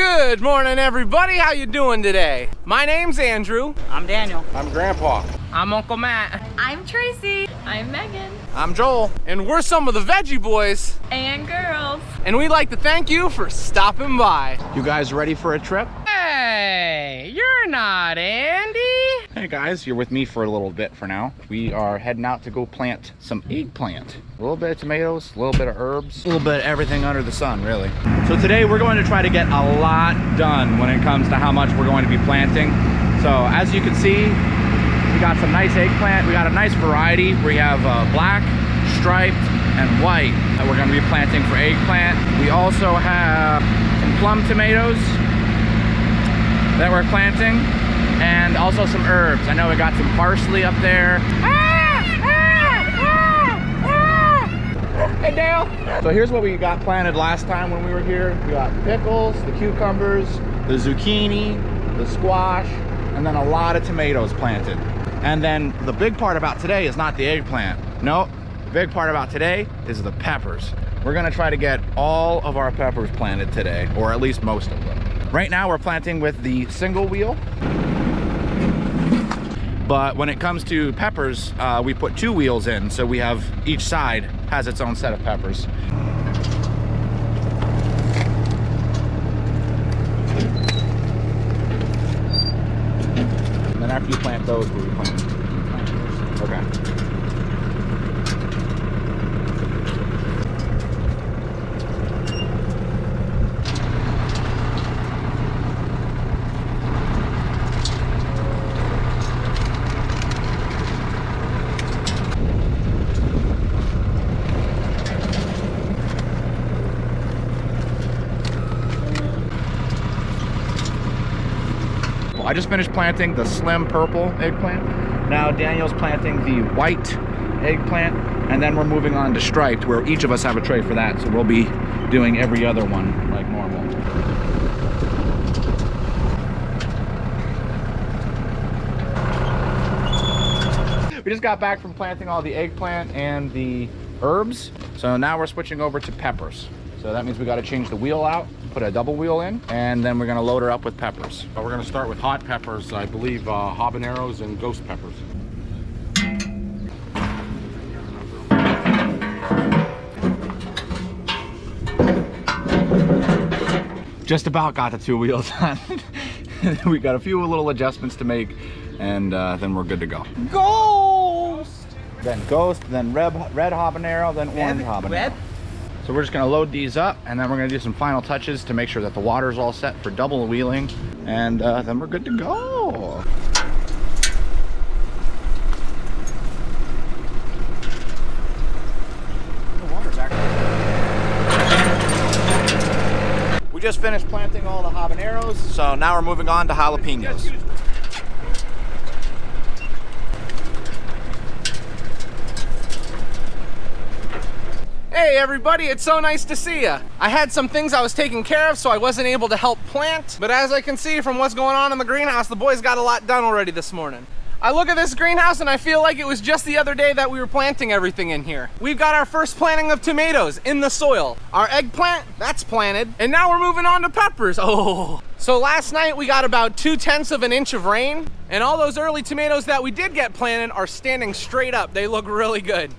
Good morning, everybody. How you doing today? My name's Andrew. I'm Daniel. I'm Grandpa. I'm Uncle Matt. I'm Tracy. I'm Megan. I'm Joel. And we're some of the Veggie Boys. And girls. And we'd like to thank you for stopping by. You guys ready for a trip? Hey, you're not Andy. Hey guys, you're with me for a little bit for now. We are heading out to go plant some eggplant. A little bit of tomatoes, a little bit of herbs, a little bit of everything under the sun, really. So today we're going to try to get a lot done when it comes to how much we're going to be planting. So as you can see, we got some nice eggplant. We got a nice variety. We have black, striped, and white that we're going to be planting for eggplant. We also have some plum tomatoes that we're planting, and also some herbs. I know we got some parsley up there. Hey Dale! So here's what we got planted last time when we were here. We got pickles, the cucumbers, the zucchini, the squash, and then a lot of tomatoes planted. And then the big part about today is not the eggplant. No, the big part about today is the peppers. We're gonna try to get all of our peppers planted today, or at least most of them. Right now we're planting with the single wheel. But when it comes to peppers, we put two wheels in, so we have each side has its own set of peppers. And then after you plant those, where you plant? Okay. I just finished planting the slim purple eggplant. Now Daniel's planting the white eggplant, and then we're moving on to striped, where each of us have a tray for that, so we'll be doing every other one like normal. We just got back from planting all the eggplant and the herbs, so now we're switching over to peppers. So that means we got to change the wheel out, put a double wheel in, and then we're going to load her up with peppers. We're going to start with hot peppers, I believe habaneros and ghost peppers. Just about got the two wheels on. We got a few little adjustments to make, and then we're good to go. Ghost! Then ghost, then red habanero, then orange habanero. Red? So we're just gonna load these up, and then we're gonna do some final touches to make sure that the water's all set for double wheeling, and then we're good to go. We just finished planting all the habaneros, so now we're moving on to jalapenos. Hey everybody, it's so nice to see ya. I had some things I was taking care of, so I wasn't able to help plant, but as I can see from what's going on in the greenhouse, the boys got a lot done already this morning. I look at this greenhouse and I feel like it was just the other day that we were planting everything in here. We've got our first planting of tomatoes in the soil. Our eggplant, that's planted. And now we're moving on to peppers. Oh. So last night we got about 2/10 of an inch of rain, and all those early tomatoes that we did get planted are standing straight up. They look really good.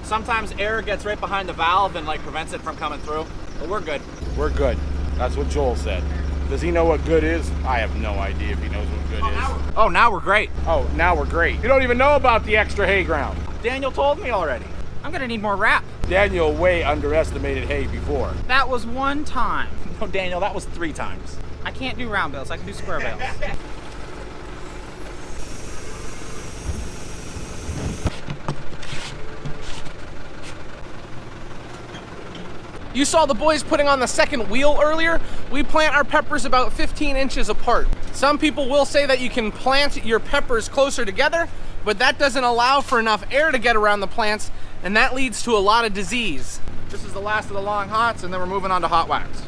Sometimes air gets right behind the valve and like prevents it from coming through, but we're good. We're good. That's what Joel said. Does he know what good is? I have no idea if he knows what good is. Oh, now we're great. Oh, now we're great. You don't even know about the extra hay ground. Daniel told me already. I'm gonna need more wrap. Daniel way underestimated hay before. That was one time. No, Daniel, that was 3 times. I can't do round bales, I can do square bales. You saw the boys putting on the second wheel earlier. We plant our peppers about 15 inches apart. Some people will say that you can plant your peppers closer together, but that doesn't allow for enough air to get around the plants, and that leads to a lot of disease. This is the last of the long hots, and then we're moving on to hot wax.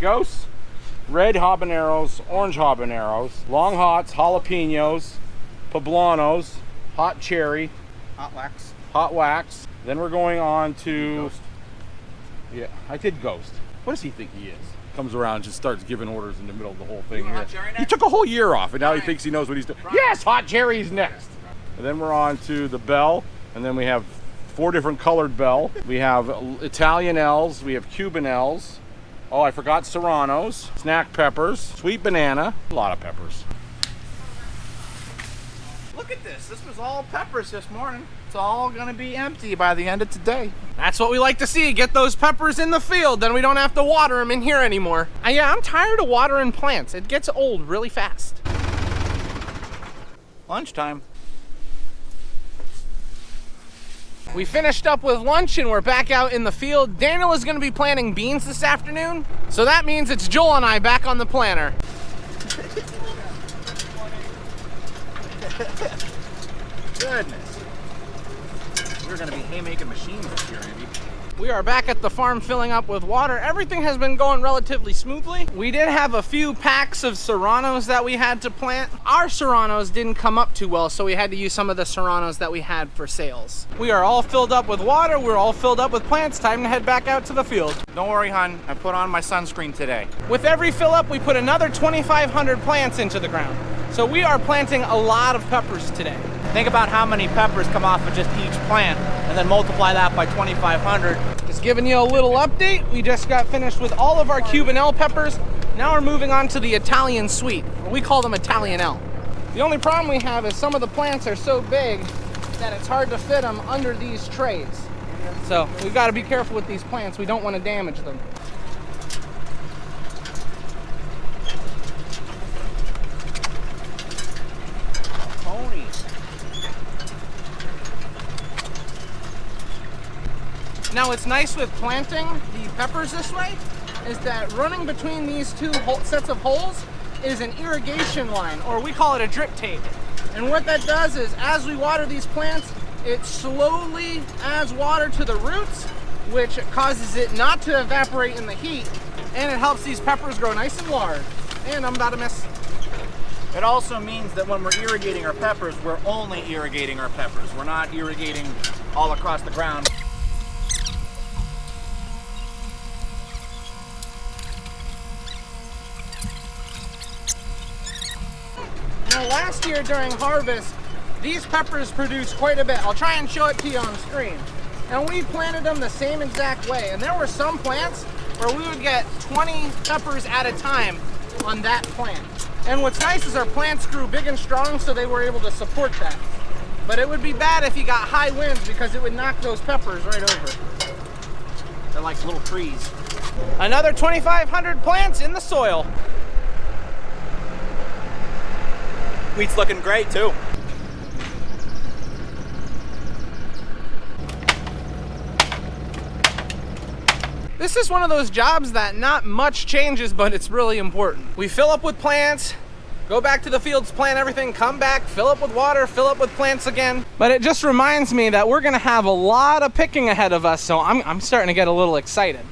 Ghosts, red habaneros, orange habaneros, long hots, jalapenos, poblanos, hot cherry, Hot wax. hot wax. Then we're going on to... Yeah, I did Ghost. What does he think he is? Comes around and just starts giving orders in the middle of the whole thing. Hot Cherry next? He took a whole year off, and now he thinks he knows what he's doing. Yes, Hot Cherry's next. And then we're on to the bell, and then we have 4 different colored bell. We have Italian L's, we have Cuban L's. Oh, I forgot Serranos, snack peppers, sweet banana, a lot of peppers. Look at this. This was all peppers this morning. It's all gonna be empty by the end of today. That's what we like to see. Get those peppers in the field, then we don't have to water them in here anymore. Yeah, I'm tired of watering plants. It gets old really fast. Lunchtime. We finished up with lunch and we're back out in the field. Daniel is gonna be planting beans this afternoon. So that means it's Joel and I back on the planter. Goodness. We're gonna be haymaking machines this year, Andy. We are back at the farm filling up with water. Everything has been going relatively smoothly. We did have a few packs of serranos that we had to plant. Our serranos didn't come up too well, so we had to use some of the serranos that we had for sales. We are all filled up with water. We're all filled up with plants. Time to head back out to the field. Don't worry, hon. I put on my sunscreen today. With every fill up, we put another 2,500 plants into the ground. So we are planting a lot of peppers today. Think about how many peppers come off of just each plant, and then multiply that by 2,500. Just giving you a little update. We just got finished with all of our Cuban L peppers. Now we're moving on to the Italian sweet. We call them Italian L. The only problem we have is some of the plants are so big that it's hard to fit them under these trays. So we've got to be careful with these plants. We don't want to damage them. Now what's nice with planting the peppers this way is that running between these two sets of holes is an irrigation line, or we call it a drip tape. And what that does is as we water these plants, it slowly adds water to the roots, which causes it not to evaporate in the heat, and it helps these peppers grow nice and large. And I'm about to miss. It also means that when we're irrigating our peppers, we're only irrigating our peppers. We're not irrigating all across the ground. Now last year during harvest, these peppers produced quite a bit. I'll try and show it to you on screen. And we planted them the same exact way. And there were some plants where we would get 20 peppers at a time on that plant. And what's nice is our plants grew big and strong, so they were able to support that. But it would be bad if you got high winds because it would knock those peppers right over. They're like little trees. Another 2,500 plants in the soil. Wheat's looking great too. This is one of those jobs that not much changes, but it's really important. We fill up with plants, go back to the fields, plant everything, come back, fill up with water, fill up with plants again. But it just reminds me that we're gonna have a lot of picking ahead of us, so I'm starting to get a little excited.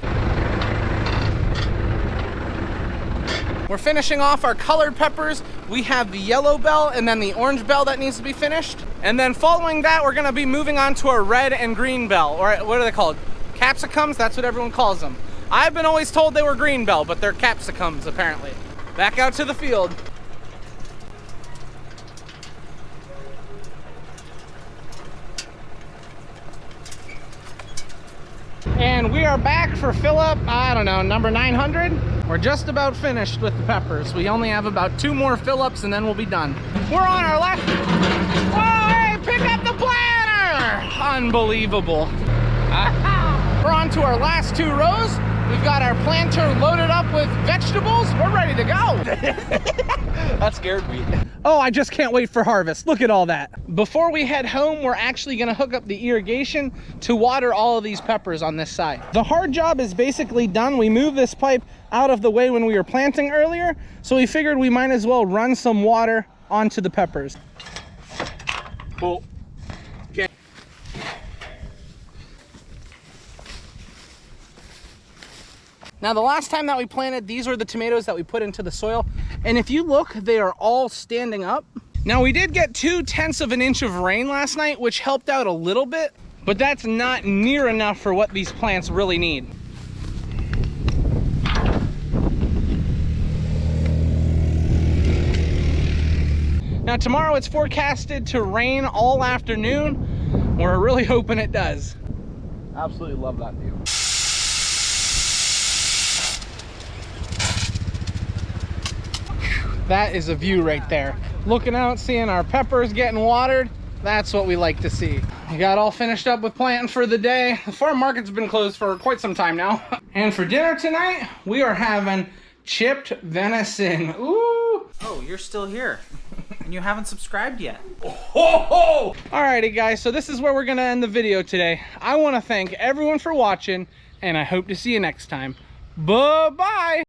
We're finishing off our colored peppers. We have the yellow bell and then the orange bell that needs to be finished. And then following that, we're gonna be moving on to our red and green bell, or what are they called? Capsicums, that's what everyone calls them. I've been always told they were green bell, but they're capsicums apparently. Back out to the field. And we are back for fill up, I don't know, number 900. We're just about finished with the peppers. We only have about 2 more fill ups and then we'll be done. We're on our left. Whoa, hey, pick up the planter! Unbelievable. We're on to our last 2 rows. We've got our planter loaded up with vegetables. We're ready to go. That scared me. Oh, I just can't wait for harvest. Look at all that. Before we head home, we're actually gonna hook up the irrigation to water all of these peppers on this side. The hard job is basically done. We moved this pipe out of the way when we were planting earlier, so we figured we might as well run some water onto the peppers. Cool. Now, the last time that we planted, these were the tomatoes that we put into the soil. And if you look, they are all standing up. Now, we did get 2/10 of an inch of rain last night, which helped out a little bit, but that's not near enough for what these plants really need. Now tomorrow it's forecasted to rain all afternoon. We're really hoping it does. Absolutely love that view. That is a view right there. Looking out, seeing our peppers getting watered. That's what we like to see. We got all finished up with planting for the day. The farm market's been closed for quite some time now. And for dinner tonight, we are having chipped venison. Ooh. Oh, you're still here. And you haven't subscribed yet. Alrighty guys, so this is where we're gonna end the video today. I wanna thank everyone for watching, and I hope to see you next time. Bye-bye.